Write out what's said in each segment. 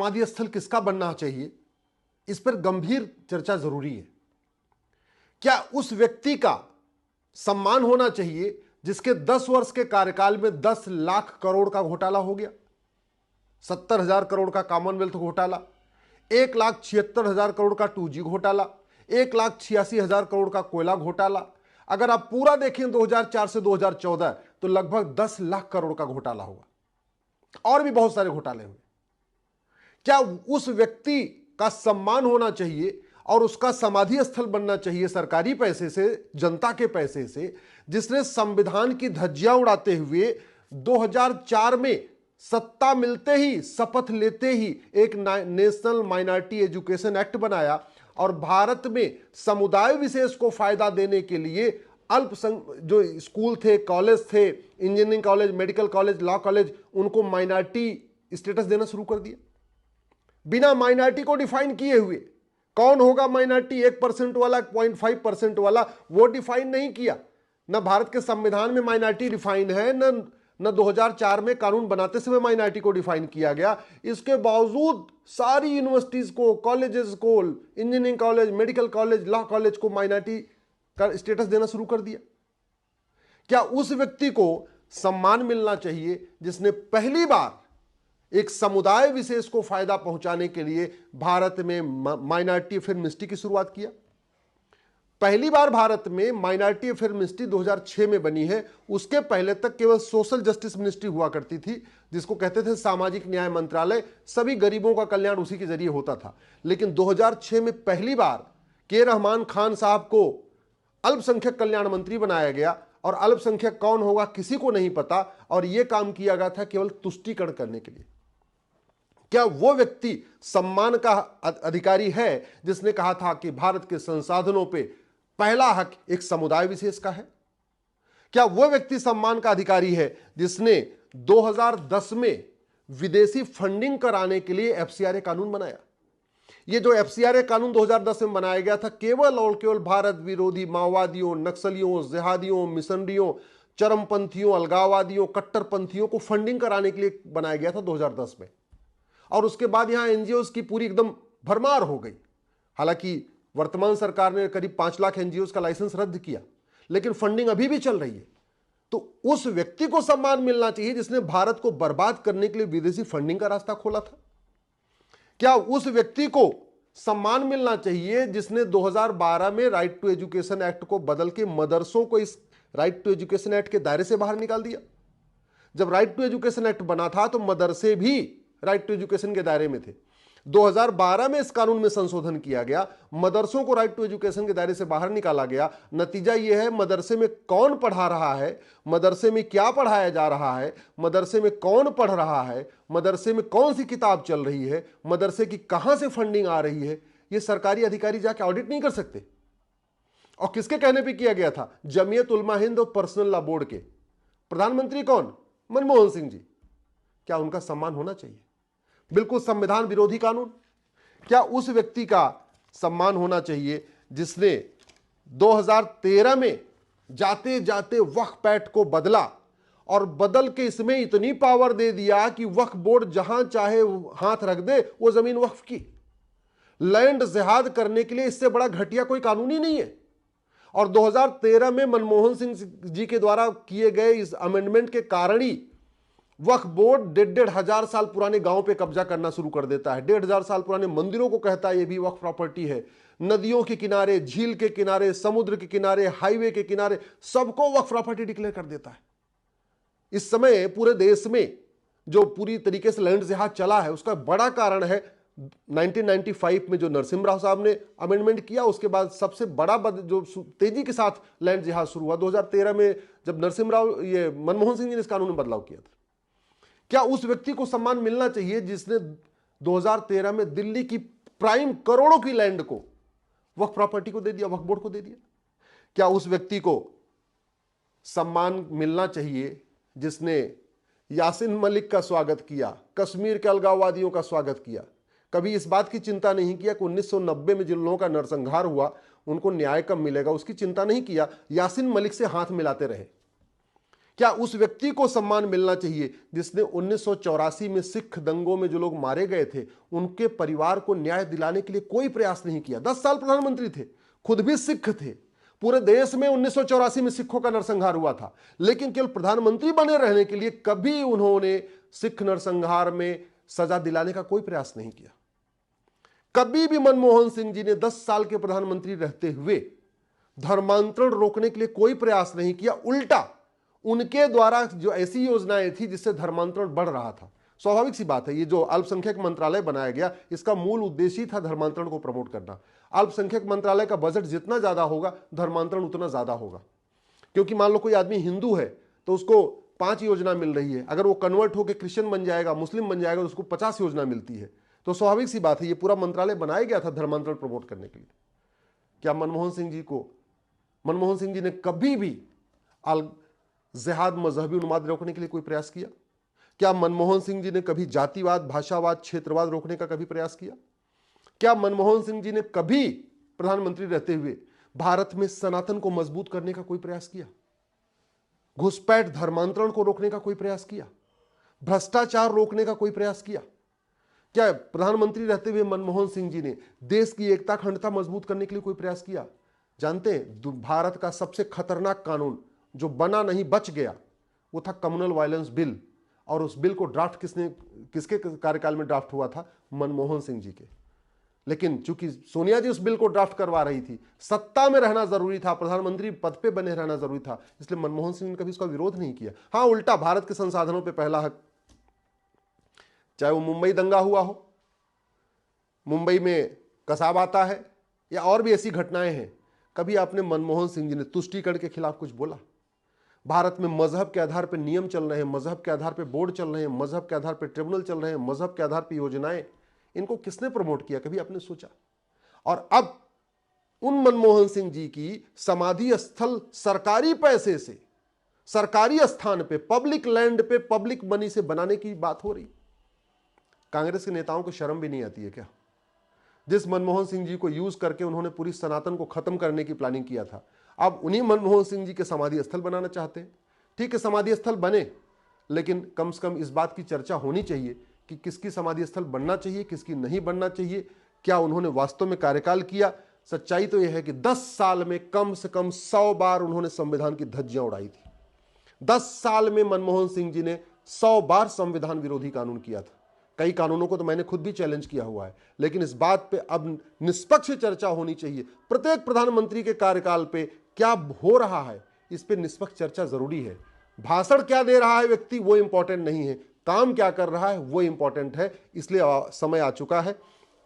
समाधि स्थल किसका बनना चाहिए, इस पर गंभीर चर्चा जरूरी है। क्या उस व्यक्ति का सम्मान होना चाहिए जिसके 10 वर्ष के कार्यकाल में 10 लाख करोड़ का घोटाला हो गया, 70,000 करोड़ का कॉमनवेल्थ घोटाला, 1,76,000 करोड़ का 2G घोटाला, 1,86,000 करोड़ का कोयला घोटाला। अगर आप पूरा देखें 2004 से 2014 तो लगभग 10 लाख करोड़ का घोटाला हुआ और भी बहुत सारे घोटाले हुए। क्या उस व्यक्ति का सम्मान होना चाहिए और उसका समाधि स्थल बनना चाहिए सरकारी पैसे से, जनता के पैसे से, जिसने संविधान की धज्जियां उड़ाते हुए 2004 में सत्ता मिलते ही, शपथ लेते ही एक नेशनल माइनॉरिटी एजुकेशन एक्ट बनाया और भारत में समुदाय विशेष को फायदा देने के लिए जो स्कूल थे, कॉलेज थे, engineering college, medical college, law college, उनको माइनॉरिटी स्टेटस देना शुरू कर दिया बिना माइनॉरिटी को डिफाइन किए हुए। कौन होगा माइनॉरिटी, 1% वाला, 0.5% वाला, वो डिफाइन नहीं किया। न भारत के संविधान में माइनॉरिटी डिफाइन है, न 2004 में कानून बनाते समय माइनॉरिटी को डिफाइन किया गया। इसके बावजूद सारी यूनिवर्सिटीज को, कॉलेजेस को, engineering college, medical college, law college को माइनॉरिटी का स्टेटस देना शुरू कर दिया। क्या उस व्यक्ति को सम्मान मिलना चाहिए जिसने पहली बार एक समुदाय विशेष को फायदा पहुंचाने के लिए भारत में माइनॉरिटी अफेयर मिनिस्ट्री की शुरुआत किया? पहली बार भारत में माइनॉरिटी अफेयर मिनिस्ट्री 2006 में बनी है। उसके पहले तक केवल सोशल जस्टिस मिनिस्ट्री हुआ करती थी, जिसको कहते थे सामाजिक न्याय मंत्रालय। सभी गरीबों का कल्याण उसी के जरिए होता था। लेकिन 2006 में पहली बार के रहमान खान साहब को अल्पसंख्यक कल्याण मंत्री बनाया गया और अल्पसंख्यक कौन होगा किसी को नहीं पता, और यह काम किया गया था केवल तुष्टीकरण करने के लिए। क्या वो व्यक्ति सम्मान का अधिकारी है जिसने कहा था कि भारत के संसाधनों पे पहला हक एक समुदाय विशेष का है? क्या वो व्यक्ति सम्मान का अधिकारी है जिसने 2010 में विदेशी फंडिंग कराने के लिए एफसीआरए कानून बनाया? ये जो एफसीआरए कानून 2010 में बनाया गया था, केवल और केवल भारत विरोधी माओवादियों, नक्सलियों, जिहादियों, मिशनरियों, चरमपंथियों, अलगाववादियों, कट्टरपंथियों को फंडिंग कराने के लिए बनाया गया था 2010 में। और उसके बाद यहां एनजीओ की पूरी एकदम भरमार हो गई। हालांकि वर्तमान सरकार ने करीब 5 लाख एनजीओ का लाइसेंस रद्द किया, लेकिन फंडिंग अभी भी चल रही है। तो उस व्यक्ति को सम्मान मिलना चाहिए जिसने भारत को बर्बाद करने के लिए विदेशी फंडिंग का रास्ता खोला था। क्या उस व्यक्ति को सम्मान मिलना चाहिए जिसने 2012 में राइट टू एजुकेशन एक्ट को बदल के मदरसों को इस राइट टू एजुकेशन एक्ट के दायरे से बाहर निकाल दिया? जब राइट टू एजुकेशन एक्ट बना था तो मदरसे भी राइट टू एजुकेशन के दायरे में थे। 2012 में इस कानून में संशोधन किया गया, मदरसों को राइट टू एजुकेशन के दायरे से बाहर निकाला गया। नतीजा यह है, मदरसे में कौन पढ़ा रहा है, मदरसे में क्या पढ़ाया जा रहा है, मदरसे में कौन पढ़ रहा है, मदरसे में कौन सी किताब चल रही है, मदरसे की कहां से फंडिंग आ रही है, यह सरकारी अधिकारी जाके ऑडिट नहीं कर सकते। और किसके कहने पर किया गया था? जमीयत उलमा हिंद और पर्सनल लॉ बोर्ड के प्रधानमंत्री कौन? मनमोहन सिंह जी। क्या उनका सम्मान होना चाहिए? बिल्कुल संविधान विरोधी कानून। क्या उस व्यक्ति का सम्मान होना चाहिए जिसने 2013 में जाते जाते वक्फ एक्ट को बदला और बदल के इसमें इतनी पावर दे दिया कि वक्फ बोर्ड जहां चाहे हाथ रख दे वो जमीन वक्फ की? लैंड जिहाद करने के लिए इससे बड़ा घटिया कोई कानून ही नहीं है। और 2013 में मनमोहन सिंह जी के द्वारा किए गए इस अमेंडमेंट के कारण ही वक्फ बोर्ड 1,500 साल पुराने गांव पे कब्जा करना शुरू कर देता है। 1,500 साल पुराने मंदिरों को कहता है ये भी वक्फ प्रॉपर्टी है। नदियों के किनारे, झील के किनारे, समुद्र के किनारे, हाईवे के किनारे, सबको वक्फ प्रॉपर्टी डिक्लेयर कर देता है। इस समय पूरे देश में जो पूरी तरीके से लैंड जिहाद चला है उसका बड़ा कारण है 1995 में जो नरसिम्हा राव साहब ने अमेंडमेंट किया। उसके बाद सबसे बड़ा जो तेजी के साथ लैंड जिहाद शुरू हुआ 2013 में, जब नरसिम्हा राव, ये मनमोहन सिंह जी ने इस कानून में बदलाव किया था। क्या उस व्यक्ति को सम्मान मिलना चाहिए जिसने 2013 में दिल्ली की प्राइम करोड़ों की लैंड को वक्फ प्रॉपर्टी को दे दिया, वक्फ बोर्ड को दे दिया? क्या उस व्यक्ति को सम्मान मिलना चाहिए जिसने यासीन मलिक का स्वागत किया, कश्मीर के अलगाववादियों का स्वागत किया, कभी इस बात की चिंता नहीं किया कि 1990 में जिन लोगों का नरसंहार हुआ उनको न्याय कब मिलेगा, उसकी चिंता नहीं किया, यासीन मलिक से हाथ मिलाते रहे? क्या उस व्यक्ति को सम्मान मिलना चाहिए जिसने 1984 में सिख दंगों में जो लोग मारे गए थे उनके परिवार को न्याय दिलाने के लिए कोई प्रयास नहीं किया? 10 साल प्रधानमंत्री थे, खुद भी सिख थे, पूरे देश में 1984 में सिखों का नरसंहार हुआ था, लेकिन केवल प्रधानमंत्री बने रहने के लिए कभी उन्होंने सिख नरसंहार में सजा दिलाने का कोई प्रयास नहीं किया। कभी भी मनमोहन सिंह जी ने 10 साल के प्रधानमंत्री रहते हुए धर्मांतरण रोकने के लिए कोई प्रयास नहीं किया। उल्टा उनके द्वारा जो ऐसी योजनाएं थी जिससे धर्मांतरण बढ़ रहा था, स्वाभाविक सी बात है, ये जो अल्पसंख्यक मंत्रालय बनाया गया इसका मूल उद्देश्य ही था धर्मांतरण को प्रमोट करना। अल्पसंख्यक मंत्रालय का बजट जितना ज्यादा होगा धर्मांतरण उतना ज्यादा होगा, क्योंकि मान लो कोई आदमी हिंदू है तो उसको 5 योजना मिल रही है, अगर वो कन्वर्ट होकर क्रिश्चियन बन जाएगा, मुस्लिम बन जाएगा तो उसको 50 योजना मिलती है। तो स्वाभाविक सी बात है ये पूरा मंत्रालय बनाया गया था धर्मांतरण प्रमोट करने के लिए। क्या मनमोहन सिंह जी ने कभी भी जिहाद मजहबी उन्माद रोकने के लिए कोई प्रयास किया? क्या मनमोहन सिंह जी ने कभी जातिवाद, भाषावाद, क्षेत्रवाद रोकने का कभी प्रयास किया? क्या मनमोहन सिंह जी ने कभी प्रधानमंत्री रहते हुए भारत में सनातन को मजबूत करने का कोई प्रयास किया? घुसपैठ धर्मांतरण को रोकने का कोई प्रयास किया? भ्रष्टाचार रोकने का कोई प्रयास किया? क्या प्रधानमंत्री रहते हुए मनमोहन सिंह जी ने देश की एकता अखंडता मजबूत करने के लिए कोई प्रयास किया? जानते हैं भारत का सबसे खतरनाक कानून जो बना नहीं बच गया वो था कम्युनल वायलेंस बिल, और उस बिल को ड्राफ्ट किसके कार्यकाल में ड्राफ्ट हुआ था? मनमोहन सिंह जी के। लेकिन चूंकि सोनिया जी उस बिल को ड्राफ्ट करवा रही थी, सत्ता में रहना जरूरी था, प्रधानमंत्री पद पे बने रहना जरूरी था, इसलिए मनमोहन सिंह ने कभी उसका विरोध नहीं किया। हाँ, उल्टा भारत के संसाधनों पर पहला हक, चाहे वो मुंबई दंगा हुआ हो, मुंबई में कसाब आता है, या और भी ऐसी घटनाएं हैं, कभी आपने मनमोहन सिंह जी ने तुष्टीकरण के खिलाफ कुछ बोला? भारत में मजहब के आधार पर नियम चल रहे हैं, मजहब के आधार पर बोर्ड चल रहे हैं, मजहब के आधार पर ट्रिब्यूनल चल रहे हैं, मजहब के आधार पर योजनाएं, इनको किसने प्रमोट किया? कभी आपने सोचा? और अब उन मनमोहन सिंह जी की समाधि स्थल सरकारी पैसे से, सरकारी स्थान पे, पब्लिक लैंड पे, पब्लिक मनी से बनाने की बात हो रही। कांग्रेस के नेताओं को शर्म भी नहीं आती है क्या? जिस मनमोहन सिंह जी को यूज करके उन्होंने पूरी सनातन को खत्म करने की प्लानिंग किया था, अब उन्हीं मनमोहन सिंह जी के समाधि स्थल बनाना चाहते हैं। ठीक है, समाधि स्थल बने, लेकिन कम से कम इस बात की चर्चा होनी चाहिए कि किसकी समाधि स्थल बनना चाहिए, किसकी नहीं बनना चाहिए, क्या उन्होंने वास्तव में कार्यकाल किया। सच्चाई तो यह है कि 10 साल में कम से कम 100 बार उन्होंने संविधान की धज्जियां उड़ाई थी। 10 साल में मनमोहन सिंह जी ने 100 बार संविधान विरोधी कानून किया था। कई कानूनों को तो मैंने खुद भी चैलेंज किया हुआ है, लेकिन इस बात पे अब निष्पक्ष चर्चा होनी चाहिए। प्रत्येक प्रधानमंत्री के कार्यकाल पे क्या हो रहा है, इस पे निष्पक्ष चर्चा जरूरी है। भाषण क्या दे रहा है व्यक्ति वो इंपॉर्टेंट नहीं है, काम क्या कर रहा है वो इंपॉर्टेंट है। इसलिए समय आ चुका है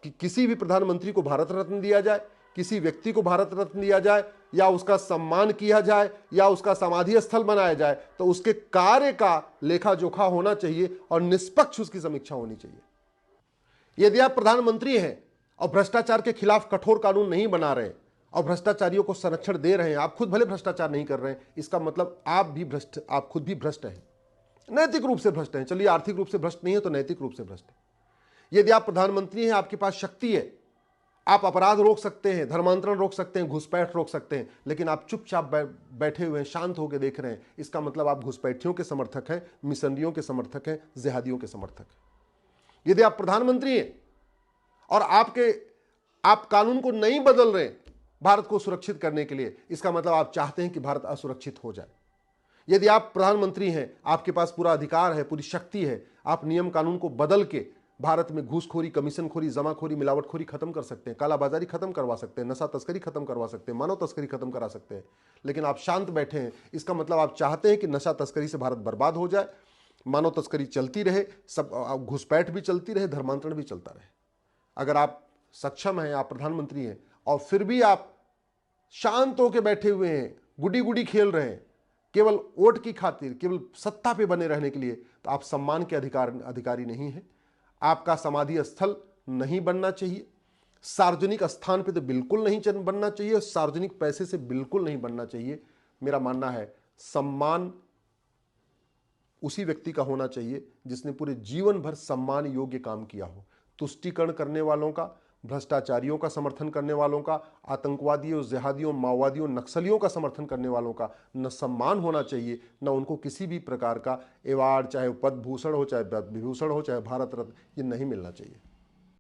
कि किसी भी प्रधानमंत्री को भारत रत्न दिया जाए, किसी व्यक्ति को भारत रत्न दिया जाए, या उसका सम्मान किया जाए, या उसका समाधि स्थल बनाया जाए, तो उसके कार्य का लेखा जोखा होना चाहिए और निष्पक्ष उसकी समीक्षा होनी चाहिए। यदि आप प्रधानमंत्री हैं और भ्रष्टाचार के खिलाफ कठोर कानून नहीं बना रहे और भ्रष्टाचारियों को संरक्षण दे रहे हैं, आप खुद भले भ्रष्टाचार नहीं कर रहे हैं, इसका मतलब आप खुद भी भ्रष्ट हैं, नैतिक रूप से भ्रष्ट हैं। चलिए, आर्थिक रूप से भ्रष्ट नहीं है तो नैतिक रूप से भ्रष्ट है। यदि आप प्रधानमंत्री हैं, आपके पास शक्ति है, आप अपराध रोक सकते हैं, धर्मांतरण रोक सकते हैं, घुसपैठ रोक सकते हैं, लेकिन आप चुपचाप बैठे हुए हैं, शांत होकर देख रहे हैं, इसका मतलब आप घुसपैठियों के समर्थक हैं, मिशनरियों के समर्थक हैं, जिहादियों के समर्थक हैं। यदि आप प्रधानमंत्री हैं और आप कानून को नहीं बदल रहे भारत को सुरक्षित करने के लिए, इसका मतलब आप चाहते हैं कि भारत असुरक्षित हो जाए। यदि आप प्रधानमंत्री हैं, आपके पास पूरा अधिकार है, पूरी शक्ति है, आप नियम कानून को बदल के भारत में घूसखोरी, कमीशनखोरी, जमाखोरी, मिलावटखोरी खत्म कर सकते हैं, कालाबाजारी खत्म करवा सकते हैं, नशा तस्करी खत्म करवा सकते हैं, मानव तस्करी खत्म करा सकते हैं, लेकिन आप शांत बैठे हैं, इसका मतलब आप चाहते हैं कि नशा तस्करी से भारत बर्बाद हो जाए, मानव तस्करी चलती रहे, सब घुसपैठ भी चलती रहे, धर्मांतरण भी चलता रहे। अगर आप सक्षम हैं, आप प्रधानमंत्री हैं और फिर भी आप शांत होकर बैठे हुए हैं, गुडी गुडी खेल रहे हैं, केवल वोट की खातिर, केवल सत्ता पे बने रहने के लिए, तो आप सम्मान के अधिकारी नहीं हैं। आपका समाधि स्थल नहीं बनना चाहिए, सार्वजनिक स्थान पे तो बिल्कुल नहीं बनना चाहिए, सार्वजनिक पैसे से बिल्कुल नहीं बनना चाहिए। मेरा मानना है सम्मान उसी व्यक्ति का होना चाहिए जिसने पूरे जीवन भर सम्मान योग्य काम किया हो। तुष्टीकरण करने वालों का, भ्रष्टाचारियों का समर्थन करने वालों का, आतंकवादियों, जिहादियों, माओवादियों, नक्सलियों का समर्थन करने वालों का न सम्मान होना चाहिए, न उनको किसी भी प्रकार का अवार्ड, चाहे पद्म भूषण हो, चाहे विभूषण हो, चाहे भारत रत्न, ये नहीं मिलना चाहिए।